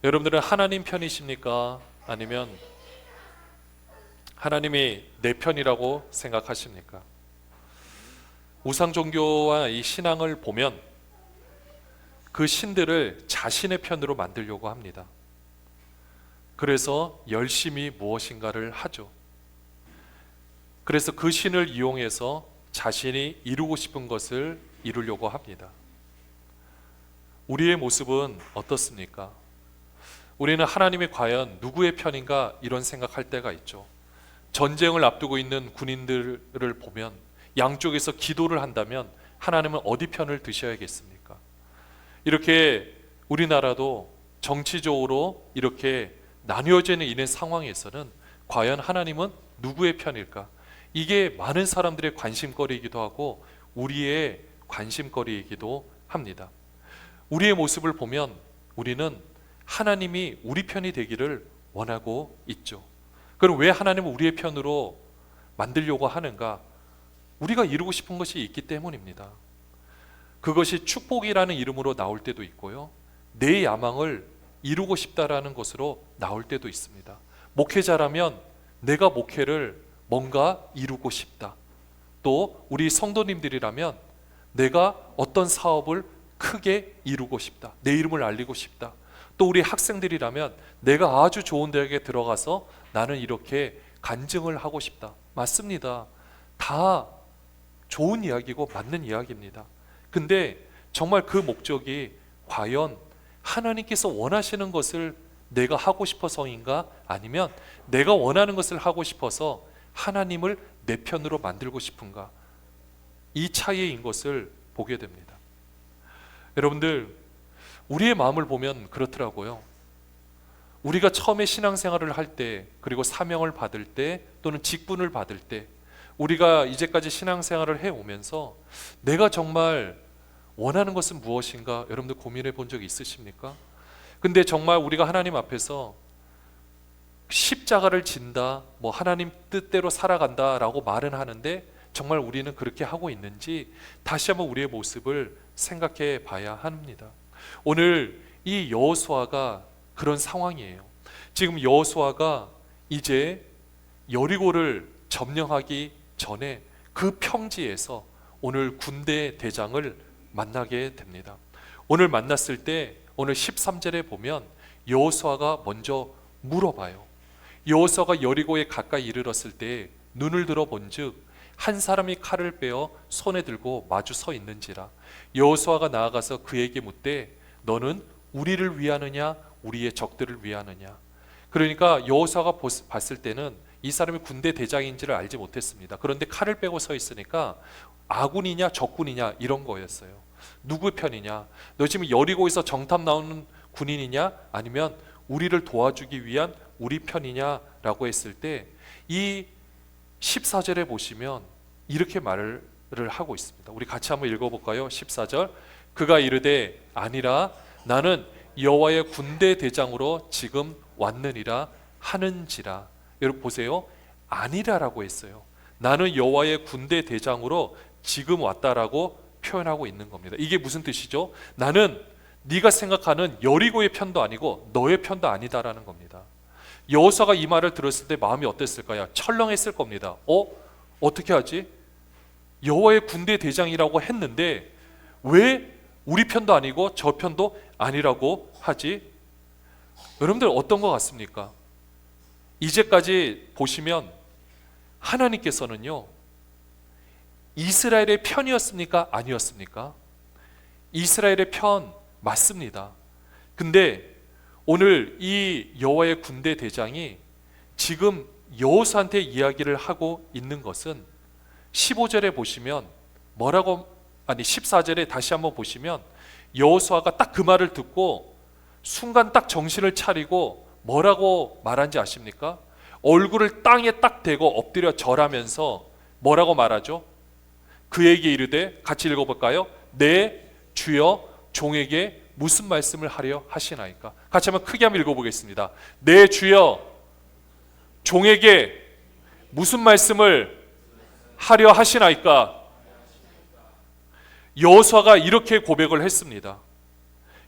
여러분들은 하나님 편이십니까? 아니면 하나님이 내 편이라고 생각하십니까? 우상 종교와 이 신앙을 보면 그 신들을 자신의 편으로 만들려고 합니다. 그래서 열심히 무엇인가를 하죠. 그래서 그 신을 이용해서 자신이 이루고 싶은 것을 이루려고 합니다. 우리의 모습은 어떻습니까? 우리는 하나님이 과연 누구의 편인가 이런 생각할 때가 있죠. 전쟁을 앞두고 있는 군인들을 보면 양쪽에서 기도를 한다면 하나님은 어디 편을 드셔야겠습니까? 이렇게 우리나라도 정치적으로 이렇게 나뉘어져 있는 상황에서는 과연 하나님은 누구의 편일까? 이게 많은 사람들의 관심거리이기도 하고 우리의 관심거리이기도 합니다. 우리의 모습을 보면 우리는 하나님이 우리 편이 되기를 원하고 있죠. 그럼 왜 하나님은 우리의 편으로 만들려고 하는가? 우리가 이루고 싶은 것이 있기 때문입니다. 그것이 축복이라는 이름으로 나올 때도 있고요, 내 야망을 이루고 싶다라는 것으로 나올 때도 있습니다. 목회자라면 내가 목회를 뭔가 이루고 싶다. 또 우리 성도님들이라면 내가 어떤 사업을 크게 이루고 싶다. 내 이름을 알리고 싶다. 또 우리 학생들이라면 내가 아주 좋은 대학에 들어가서 나는 이렇게 간증을 하고 싶다. 맞습니다. 다 좋은 이야기고 맞는 이야기입니다. 근데 정말 그 목적이 과연 하나님께서 원하시는 것을 내가 하고 싶어서인가? 아니면 내가 원하는 것을 하고 싶어서 하나님을 내 편으로 만들고 싶은가? 이 차이인 것을 보게 됩니다. 여러분들, 우리의 마음을 보면 그렇더라고요. 우리가 처음에 신앙생활을 할 때, 그리고 사명을 받을 때, 또는 직분을 받을 때, 우리가 이제까지 신앙생활을 해오면서 내가 정말 원하는 것은 무엇인가 여러분들 고민해 본 적이 있으십니까? 근데 정말 우리가 하나님 앞에서 십자가를 진다, 뭐 하나님 뜻대로 살아간다 라고 말은 하는데 정말 우리는 그렇게 하고 있는지 다시 한번 우리의 모습을 생각해 봐야 합니다. 오늘 이 여호수아가 그런 상황이에요. 지금 여호수아가 이제 여리고를 점령하기 전에 그 평지에서 오늘 군대 대장을 만나게 됩니다. 오늘 만났을 때 오늘 13절에 보면 여호수아가 먼저 물어봐요. 여호수아가 여리고에 가까이 이르렀을 때 눈을 들어 본즉 한 사람이 칼을 빼어 손에 들고 마주 서 있는지라. 여호수아가 나아가서 그에게 묻되 너는 우리를 위하느냐 우리의 적들을 위하느냐. 그러니까 여호수아가 봤을 때는 이 사람이 군대 대장인지를 알지 못했습니다. 그런데 칼을 빼고 서 있으니까 아군이냐 적군이냐 이런 거였어요. 누구 편이냐? 너 지금 여리고에서 정탐 나오는 군인이냐? 아니면 우리를 도와주기 위한 우리 편이냐? 라고 했을 때 이 14절에 보시면 이렇게 말을 하고 있습니다. 우리 같이 한번 읽어볼까요? 14절. 그가 이르되 아니라 나는 여호와의 군대 대장으로 지금 왔느니라 하는지라. 여러분 보세요. 아니라라고 했어요. 나는 여호와의 군대 대장으로 지금 왔다라고 표현하고 있는 겁니다. 이게 무슨 뜻이죠? 나는 네가 생각하는 여리고의 편도 아니고 너의 편도 아니다라는 겁니다. 여호수아가 이 말을 들었을 때 마음이 어땠을까요? 철렁했을 겁니다. 어떻게 하지? 여호와의 군대 대장이라고 했는데 왜 우리 편도 아니고 저 편도 아니라고 하지? 여러분들 어떤 것 같습니까? 이제까지 보시면 하나님께서는요, 이스라엘의 편이었습니까? 아니었습니까? 이스라엘의 편 맞습니다. 근데 오늘 이 여호와의 군대 대장이 지금 여호수아한테 이야기를 하고 있는 것은 15절에 보시면 뭐라고, 아니 14절에 다시 한번 보시면 여호수아가 딱 그 말을 듣고 순간 딱 정신을 차리고 뭐라고 말한지 아십니까? 얼굴을 땅에 딱 대고 엎드려 절하면서 뭐라고 말하죠? 그에게 이르되, 같이 읽어볼까요? 내 주여 종에게 무슨 말씀을 하려 하시나이까? 같이 한번 크게 한번 읽어보겠습니다. 내 주여 종에게 무슨 말씀을 하려 하시나이까? 여호수아가 이렇게 고백을 했습니다.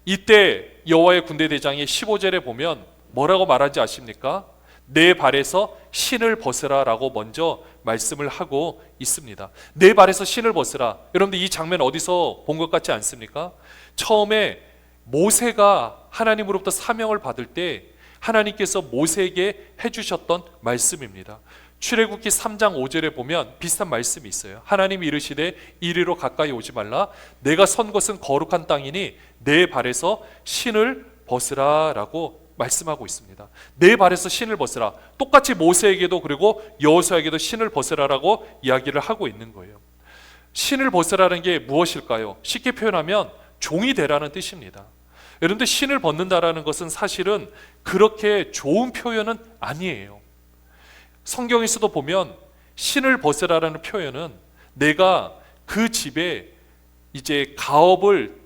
이때 여호와의 군대 대장이 15절에 보면 뭐라고 말하지 아십니까? 내 발에서 신을 벗으라 라고 먼저 말씀을 하고 있습니다. 내 발에서 신을 벗으라. 여러분들 이 장면 어디서 본 것 같지 않습니까? 처음에 모세가 하나님으로부터 사명을 받을 때 하나님께서 모세에게 해주셨던 말씀입니다. 출애굽기 3장 5절에 보면 비슷한 말씀이 있어요. 하나님이 이르시되 이리로 가까이 오지 말라. 내가 선 것은 거룩한 땅이니 내 발에서 신을 벗으라 라고 말씀하고 있습니다. 내 발에서 신을 벗으라. 똑같이 모세에게도 그리고 여호수아에게도 신을 벗으라라고 이야기를 하고 있는 거예요. 신을 벗으라는 게 무엇일까요? 쉽게 표현하면 종이 되라는 뜻입니다. 여러분들 신을 벗는다라는 것은 사실은 그렇게 좋은 표현은 아니에요. 성경에서도 보면 신을 벗으라는 표현은 내가 그 집에 이제 가업을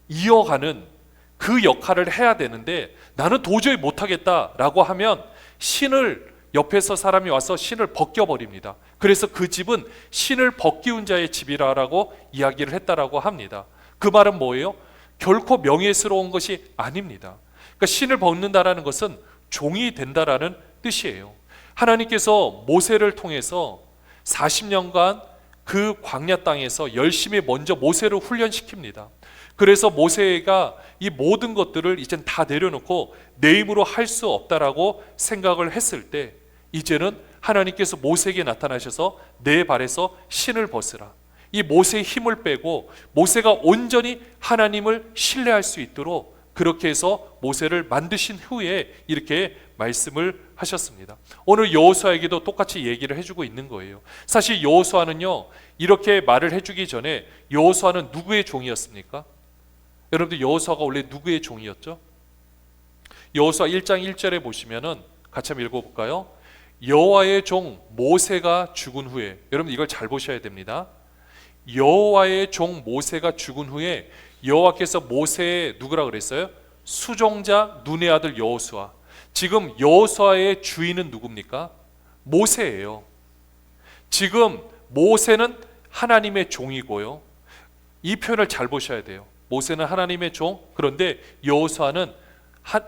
이어가는 그 역할을 해야 되는데 나는 도저히 못하겠다라고 하면 신을 옆에서 사람이 와서 신을 벗겨버립니다. 그래서 그 집은 신을 벗기운 자의 집이라고 이야기를 했다라고 합니다. 그 말은 뭐예요? 결코 명예스러운 것이 아닙니다. 그러니까 신을 벗는다라는 것은 종이 된다라는 뜻이에요. 하나님께서 모세를 통해서 40년간 그 광야 땅에서 열심히 먼저 모세를 훈련시킵니다. 그래서 모세가 이 모든 것들을 이젠 다 내려놓고 내 힘으로 할 수 없다라고 생각을 했을 때 이제는 하나님께서 모세에게 나타나셔서 내 발에서 신을 벗으라. 이 모세의 힘을 빼고 모세가 온전히 하나님을 신뢰할 수 있도록 그렇게 해서 모세를 만드신 후에 이렇게 말씀을 하셨습니다. 오늘 여호수아에게도 똑같이 얘기를 해주고 있는 거예요. 사실 여호수아는요 이렇게 말을 해주기 전에 여호수아는 누구의 종이었습니까? 여러분들 여호수아가 원래 누구의 종이었죠? 여호수아 1장 1절에 보시면은 같이 한번 읽어볼까요? 여호와의 종 모세가 죽은 후에, 여러분 이걸 잘 보셔야 됩니다. 여호와의 종 모세가 죽은 후에 여호와께서 모세의 누구라 그랬어요? 수종자 눈의 아들 여호수아. 지금 여호수아의 주인은 누굽니까? 모세예요. 지금 모세는 하나님의 종이고요. 이 표현을 잘 보셔야 돼요. 모세는 하나님의 종, 그런데 여호수아는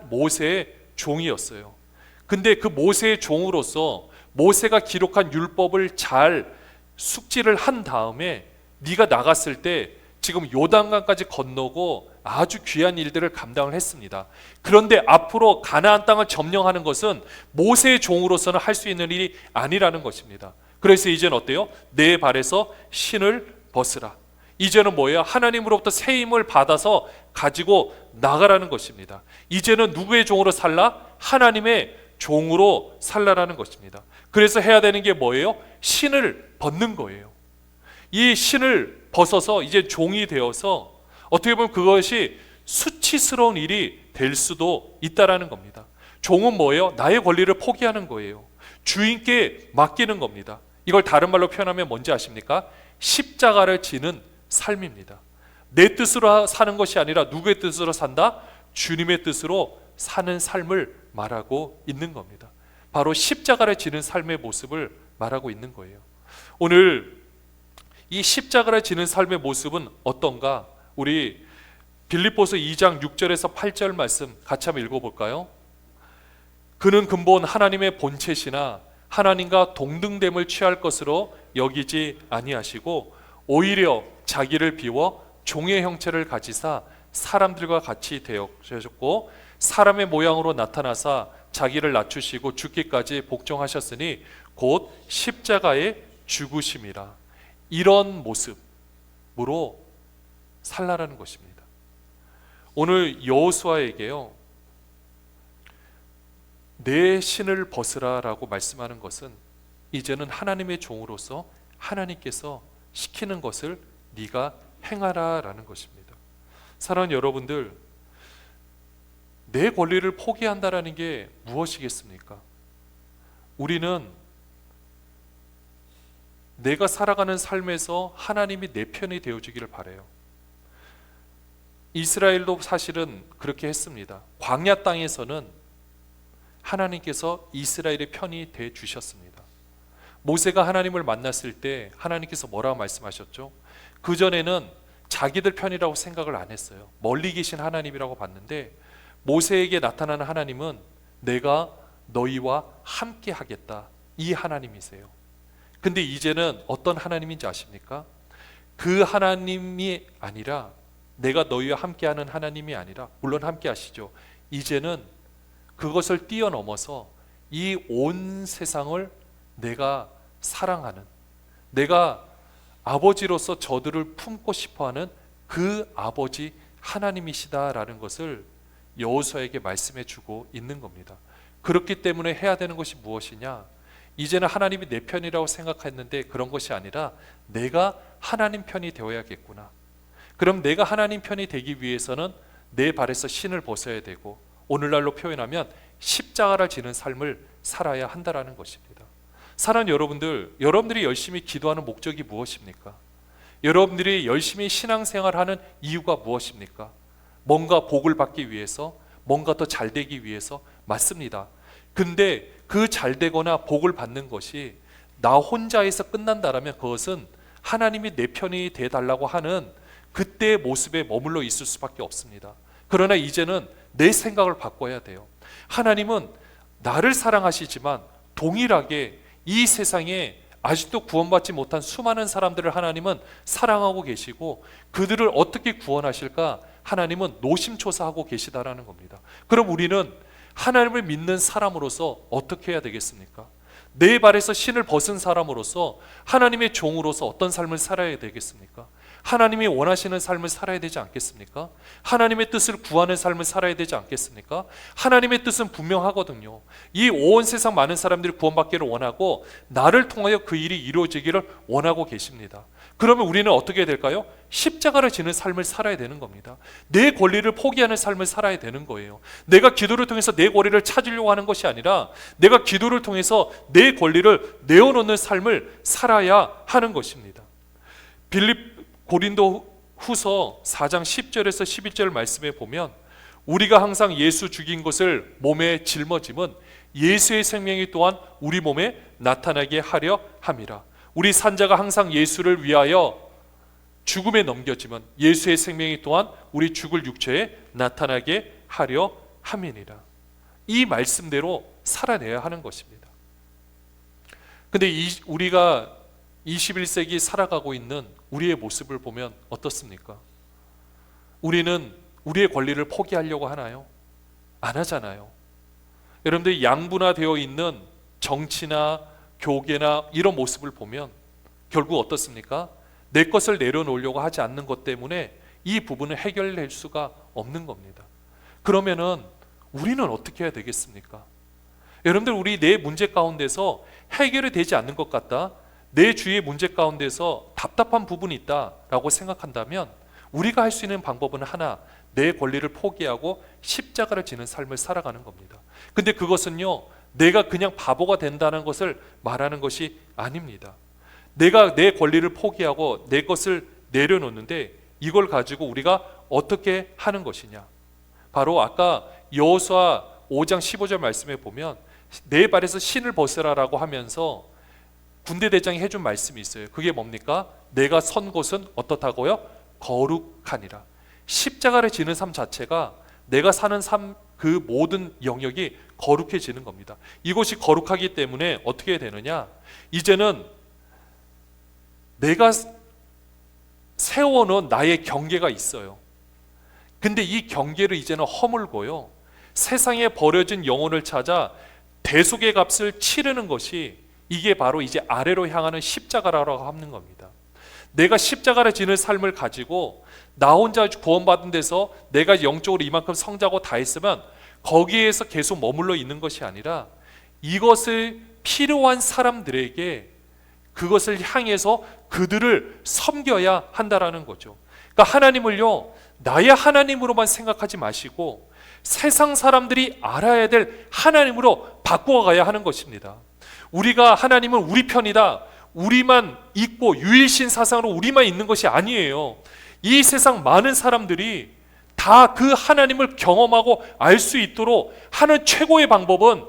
모세의 종이었어요. 근데 그 모세의 종으로서 모세가 기록한 율법을 잘 숙지를 한 다음에 네가 나갔을 때 지금 요단강까지 건너고 아주 귀한 일들을 감당을 했습니다. 그런데 앞으로 가나안 땅을 점령하는 것은 모세의 종으로서는 할 수 있는 일이 아니라는 것입니다. 그래서 이제는 어때요? 내 발에서 신을 벗으라. 이제는 뭐예요? 하나님으로부터 새 힘을 받아서 가지고 나가라는 것입니다. 이제는 누구의 종으로 살라? 하나님의 종으로 살라라는 것입니다. 그래서 해야 되는 게 뭐예요? 신을 벗는 거예요. 이 신을 벗어서 이제 종이 되어서 어떻게 보면 그것이 수치스러운 일이 될 수도 있다라는 겁니다. 종은 뭐예요? 나의 권리를 포기하는 거예요. 주인께 맡기는 겁니다. 이걸 다른 말로 표현하면 뭔지 아십니까? 십자가를 지는 삶입니다. 내 뜻으로 사는 것이 아니라 누구의 뜻으로 산다? 주님의 뜻으로 사는 삶을 말하고 있는 겁니다. 바로 십자가를 지는 삶의 모습을 말하고 있는 거예요. 오늘 이 십자가를 지는 삶의 모습은 어떤가? 우리 빌립보서 2장 6절에서 8절 말씀 같이 한번 읽어볼까요? 그는 근본 하나님의 본체시나 하나님과 동등됨을 취할 것으로 여기지 아니하시고 오히려 자기를 비워 종의 형체를 가지사 사람들과 같이 되어졌고 사람의 모양으로 나타나사 자기를 낮추시고 죽기까지 복종하셨으니 곧 십자가의 죽으심이라. 이런 모습으로 살라라는 것입니다. 오늘 여호수아에게요 내 신을 벗으라라고 말씀하는 것은 이제는 하나님의 종으로서 하나님께서 시키는 것을 네가 행하라라는 것입니다. 사랑하는 여러분들, 내 권리를 포기한다라는 게 무엇이겠습니까? 우리는 내가 살아가는 삶에서 하나님이 내 편이 되어주기를 바라요. 이스라엘도 사실은 그렇게 했습니다. 광야 땅에서는 하나님께서 이스라엘의 편이 돼 주셨습니다. 모세가 하나님을 만났을 때 하나님께서 뭐라고 말씀하셨죠? 그전에는 자기들 편이라고 생각을 안 했어요. 멀리 계신 하나님이라고 봤는데 모세에게 나타나는 하나님은 내가 너희와 함께 하겠다, 이 하나님이세요. 근데 이제는 어떤 하나님인지 아십니까? 그 하나님이 아니라, 내가 너희와 함께하는 하나님이 아니라, 물론 함께 하시죠. 이제는 그것을 뛰어넘어서 이 온 세상을 내가 사랑하는, 내가 아버지로서 저들을 품고 싶어하는 그 아버지 하나님이시다라는 것을 여호수아에게 말씀해 주고 있는 겁니다. 그렇기 때문에 해야 되는 것이 무엇이냐? 이제는 하나님이 내 편이라고 생각했는데 그런 것이 아니라 내가 하나님 편이 되어야겠구나. 그럼 내가 하나님 편이 되기 위해서는 내 발에서 신을 벗어야 되고, 오늘날로 표현하면 십자가를 지는 삶을 살아야 한다라는 것입니다. 사랑하는 여러분들, 여러분들이 열심히 기도하는 목적이 무엇입니까? 여러분들이 열심히 신앙생활하는 이유가 무엇입니까? 뭔가 복을 받기 위해서, 뭔가 더 잘 되기 위해서, 맞습니다. 근데 그 잘 되거나 복을 받는 것이 나 혼자에서 끝난다라면 그것은 하나님이 내 편이 되달라고 하는 그때의 모습에 머물러 있을 수밖에 없습니다. 그러나 이제는 내 생각을 바꿔야 돼요. 하나님은 나를 사랑하시지만 동일하게 이 세상에 아직도 구원받지 못한 수많은 사람들을 하나님은 사랑하고 계시고, 그들을 어떻게 구원하실까 하나님은 노심초사하고 계시다라는 겁니다. 그럼 우리는 하나님을 믿는 사람으로서 어떻게 해야 되겠습니까? 내 발에서 신을 벗은 사람으로서, 하나님의 종으로서 어떤 삶을 살아야 되겠습니까? 하나님이 원하시는 삶을 살아야 되지 않겠습니까? 하나님의 뜻을 구하는 삶을 살아야 되지 않겠습니까? 하나님의 뜻은 분명하거든요. 이 온 세상 많은 사람들이 구원받기를 원하고 나를 통하여 그 일이 이루어지기를 원하고 계십니다. 그러면 우리는 어떻게 해야 될까요? 십자가를 지는 삶을 살아야 되는 겁니다. 내 권리를 포기하는 삶을 살아야 되는 거예요. 내가 기도를 통해서 내 권리를 찾으려고 하는 것이 아니라 내가 기도를 통해서 내 권리를 내어놓는 삶을 살아야 하는 것입니다. 고린도 후서 4장 10절에서 11절 말씀에 보면, 우리가 항상 예수 죽인 것을 몸에 짊어짐은 예수의 생명이 또한 우리 몸에 나타나게 하려 함이라. 우리 산자가 항상 예수를 위하여 죽음에 넘겨지면 예수의 생명이 또한 우리 죽을 육체에 나타나게 하려 함이니라. 이 말씀대로 살아내야 하는 것입니다. 근데 우리가 21세기 살아가고 있는 우리의 모습을 보면 어떻습니까? 우리는 우리의 권리를 포기하려고 하나요? 안 하잖아요. 여러분들, 양분화되어 있는 정치나 교계나 이런 모습을 보면 결국 어떻습니까? 내 것을 내려놓으려고 하지 않는 것 때문에 이 부분을 해결될 수가 없는 겁니다. 그러면은 우리는 어떻게 해야 되겠습니까? 여러분들, 우리 내 문제 가운데서 해결이 되지 않는 것 같다, 내 주위의 문제 가운데서 답답한 부분이 있다라고 생각한다면 우리가 할 수 있는 방법은 하나, 내 권리를 포기하고 십자가를 지는 삶을 살아가는 겁니다. 근데 그것은요, 내가 그냥 바보가 된다는 것을 말하는 것이 아닙니다. 내가 내 권리를 포기하고 내 것을 내려놓는데 이걸 가지고 우리가 어떻게 하는 것이냐? 바로 아까 여호수아 5장 15절 말씀에 보면 내 발에서 신을 벗으라라고 하면서 군대 대장이 해준 말씀이 있어요. 그게 뭡니까? 내가 선 곳은 어떻다고요? 거룩하니라. 십자가를 지는 삶 자체가 내가 사는 삶 그 모든 영역이 거룩해지는 겁니다. 이것이 거룩하기 때문에 어떻게 되느냐? 이제는 내가 세워놓은 나의 경계가 있어요. 근데 이 경계를 이제는 허물고요, 세상에 버려진 영혼을 찾아 대속의 값을 치르는 것이, 이게 바로 이제 아래로 향하는 십자가라고 하는 겁니다. 내가 십자가를 지는 삶을 가지고 나 혼자 구원받은 데서 내가 영적으로 이만큼 성장하고 다 했으면 거기에서 계속 머물러 있는 것이 아니라 이것을 필요한 사람들에게 그것을 향해서 그들을 섬겨야 한다라는 거죠. 그러니까 하나님을요, 나의 하나님으로만 생각하지 마시고 세상 사람들이 알아야 될 하나님으로 바꿔가야 하는 것입니다. 우리가 하나님은 우리 편이다, 우리만 있고 유일신 사상으로 우리만 있는 것이 아니에요. 이 세상 많은 사람들이 다 그 하나님을 경험하고 알 수 있도록 하는 최고의 방법은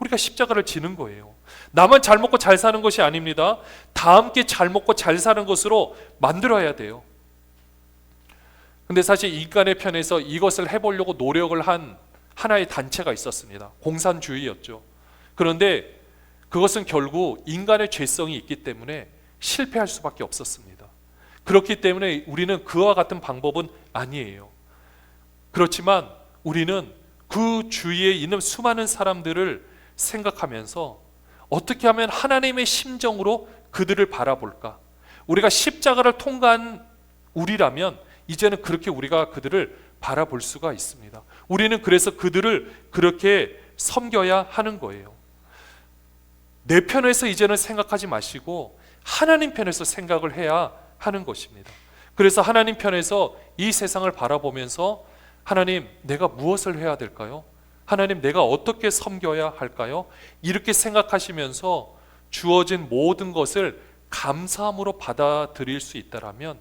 우리가 십자가를 지는 거예요. 나만 잘 먹고 잘 사는 것이 아닙니다. 다 함께 잘 먹고 잘 사는 것으로 만들어야 돼요. 근데 사실 인간의 편에서 이것을 해보려고 노력을 한 하나의 단체가 있었습니다. 공산주의였죠. 그런데 그것은 결국 인간의 죄성이 있기 때문에 실패할 수밖에 없었습니다. 그렇기 때문에 우리는 그와 같은 방법은 아니에요. 그렇지만 우리는 그 주위에 있는 수많은 사람들을 생각하면서 어떻게 하면 하나님의 심정으로 그들을 바라볼까? 우리가 십자가를 통과한 우리라면 이제는 그렇게 우리가 그들을 바라볼 수가 있습니다. 우리는 그래서 그들을 그렇게 섬겨야 하는 거예요. 내 편에서 이제는 생각하지 마시고 하나님 편에서 생각을 해야 하는 것입니다. 그래서 하나님 편에서 이 세상을 바라보면서 하나님, 내가 무엇을 해야 될까요? 하나님, 내가 어떻게 섬겨야 할까요? 이렇게 생각하시면서 주어진 모든 것을 감사함으로 받아들일 수 있다라면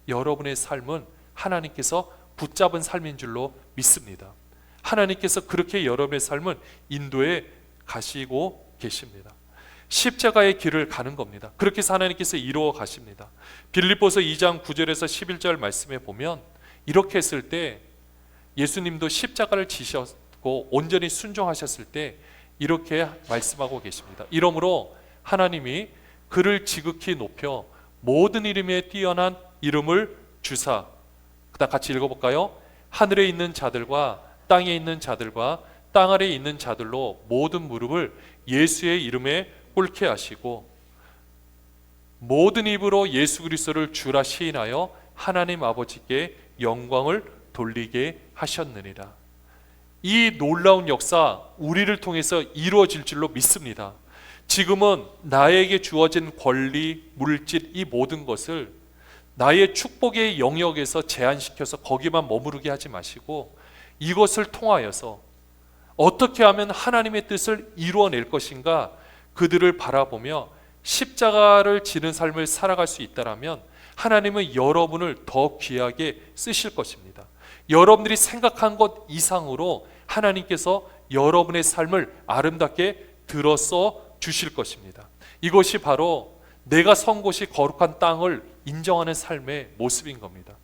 여러분의 삶은 하나님께서 붙잡은 삶인 줄로 믿습니다. 하나님께서 그렇게 여러분의 삶은 인도해 가시고 계십니다. 십자가의 길을 가는 겁니다. 그렇게 해서 하나님께서 이루어 가십니다. 빌립보서 2장 9절에서 11절 말씀에 보면 이렇게 했을 때 예수님도 십자가를 지셨고 온전히 순종하셨을 때 이렇게 말씀하고 계십니다. 이러므로 하나님이 그를 지극히 높여 모든 이름에 뛰어난 이름을 주사, 그다음 같이 읽어볼까요? 하늘에 있는 자들과 땅에 있는 자들과 땅 아래에 있는 자들로 모든 무릎을 예수의 이름에 꿇게 하시고 모든 입으로 예수 그리스도를 주라 시인하여 하나님 아버지께 영광을 돌리게 하셨느니라. 이 놀라운 역사 우리를 통해서 이루어질 줄로 믿습니다. 지금은 나에게 주어진 권리, 물질 이 모든 것을 나의 축복의 영역에서 제한시켜서 거기만 머무르게 하지 마시고 이것을 통하여서 어떻게 하면 하나님의 뜻을 이루어낼 것인가 그들을 바라보며 십자가를 지는 삶을 살아갈 수 있다라면 하나님은 여러분을 더 귀하게 쓰실 것입니다. 여러분들이 생각한 것 이상으로 하나님께서 여러분의 삶을 아름답게 들어써 주실 것입니다. 이것이 바로 내가 선 곳이 거룩한 땅을 인정하는 삶의 모습인 겁니다.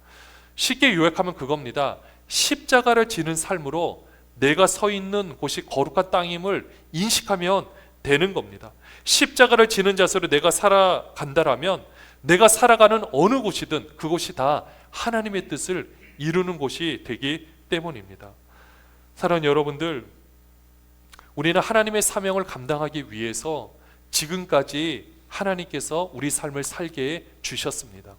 쉽게 요약하면 그겁니다. 십자가를 지는 삶으로 내가 서 있는 곳이 거룩한 땅임을 인식하면 되는 겁니다. 십자가를 지는 자세로 내가 살아간다라면 내가 살아가는 어느 곳이든 그곳이 다 하나님의 뜻을 이루는 곳이 되기 때문입니다. 사랑하는 여러분들, 우리는 하나님의 사명을 감당하기 위해서 지금까지 하나님께서 우리 삶을 살게 해 주셨습니다.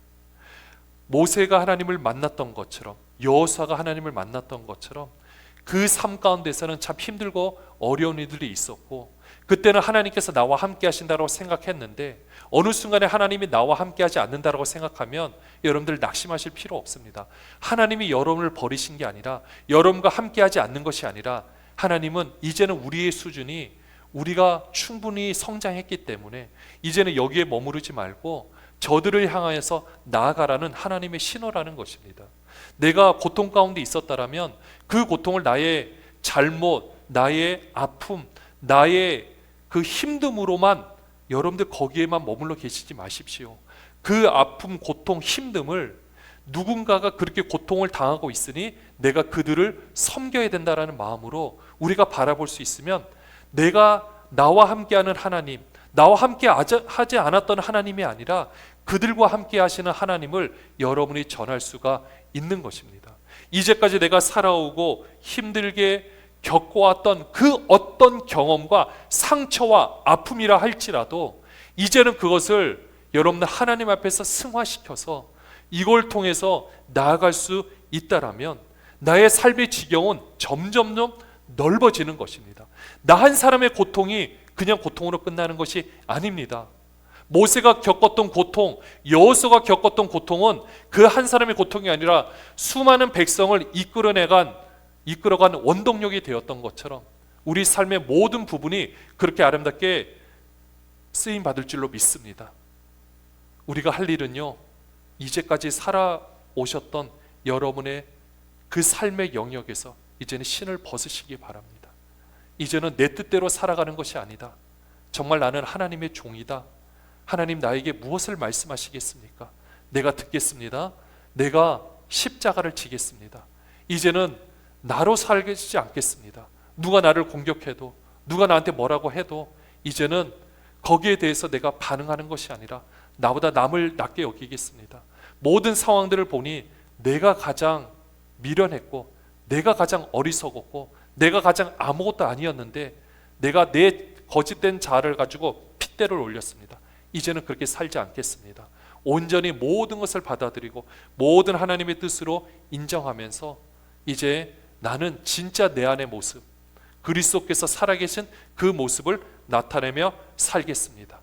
모세가 하나님을 만났던 것처럼 여호수아가 하나님을 만났던 것처럼 그 삶 가운데서는 참 힘들고 어려운 일들이 있었고 그때는 하나님께서 나와 함께 하신다고 생각했는데 어느 순간에 하나님이 나와 함께 하지 않는다고 생각하면 여러분들 낙심하실 필요 없습니다. 하나님이 여러분을 버리신 게 아니라 여러분과 함께 하지 않는 것이 아니라 하나님은 이제는 우리의 수준이 우리가 충분히 성장했기 때문에 이제는 여기에 머무르지 말고 저들을 향하여서 나아가라는 하나님의 신호라는 것입니다. 내가 고통 가운데 있었다라면 그 고통을 나의 잘못, 나의 아픔, 나의 그 힘듦으로만 여러분들 거기에만 머물러 계시지 마십시오. 그 아픔, 고통, 힘듦을 누군가가 그렇게 고통을 당하고 있으니 내가 그들을 섬겨야 된다라는 마음으로 우리가 바라볼 수 있으면 내가 나와 함께하는 하나님, 나와 함께 하지 않았던 하나님이 아니라 그들과 함께 하시는 하나님을 여러분이 전할 수가 있는 것입니다. 이제까지 내가 살아오고 힘들게 겪어왔던 그 어떤 경험과 상처와 아픔이라 할지라도 이제는 그것을 여러분들 하나님 앞에서 승화시켜서 이걸 통해서 나아갈 수 있다라면 나의 삶의 지경은 점점점 넓어지는 것입니다. 나 한 사람의 고통이 그냥 고통으로 끝나는 것이 아닙니다. 모세가 겪었던 고통, 여호수아가 겪었던 고통은 그 한 사람의 고통이 아니라 수많은 백성을 이끌어간 원동력이 되었던 것처럼 우리 삶의 모든 부분이 그렇게 아름답게 쓰임 받을 줄로 믿습니다. 우리가 할 일은요, 이제까지 살아오셨던 여러분의 그 삶의 영역에서 이제는 신을 벗으시기 바랍니다. 이제는 내 뜻대로 살아가는 것이 아니다. 정말 나는 하나님의 종이다. 하나님 나에게 무엇을 말씀하시겠습니까? 내가 듣겠습니다. 내가 십자가를 지겠습니다. 이제는 나로 살지 않겠습니다. 누가 나를 공격해도, 누가 나한테 뭐라고 해도 이제는 거기에 대해서 내가 반응하는 것이 아니라 나보다 남을 낮게 여기겠습니다. 모든 상황들을 보니 내가 가장 미련했고, 내가 가장 어리석었고, 내가 가장 아무것도 아니었는데 내가 내 거짓된 자아를 가지고 핏대를 올렸습니다. 이제는 그렇게 살지 않겠습니다. 온전히 모든 것을 받아들이고 모든 하나님의 뜻으로 인정하면서 이제 나는 진짜 내 안의 모습, 그리스도께서 살아계신 그 모습을 나타내며 살겠습니다.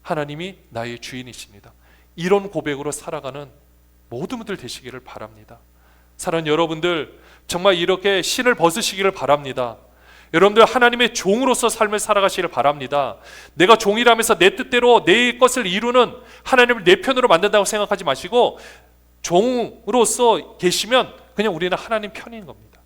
하나님이 나의 주인이십니다. 이런 고백으로 살아가는 모든 분들 되시기를 바랍니다. 사랑하는 여러분들, 정말 이렇게 신을 벗으시기를 바랍니다. 여러분들 하나님의 종으로서 삶을 살아가시기를 바랍니다. 내가 종이라면서 내 뜻대로 내 것을 이루는 하나님을 내 편으로 만든다고 생각하지 마시고, 종으로서 계시면 그냥 우리는 하나님 편인 겁니다.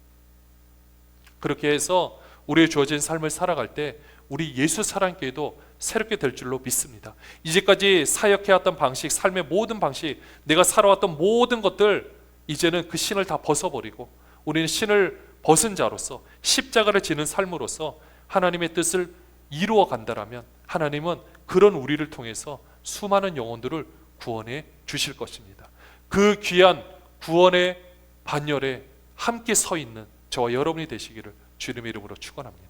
그렇게 해서 우리의 주어진 삶을 살아갈 때 우리 예수 사랑교회도 새롭게 될 줄로 믿습니다. 이제까지 사역해왔던 방식, 삶의 모든 방식, 내가 살아왔던 모든 것들, 이제는 그 신을 다 벗어버리고 우리는 신을 벗은 자로서 십자가를 지는 삶으로서 하나님의 뜻을 이루어 간다라면 하나님은 그런 우리를 통해서 수많은 영혼들을 구원해 주실 것입니다. 그 귀한 구원의 반열에 함께 서 있는 저와 여러분이 되시기를 주님의 이름으로 축원합니다.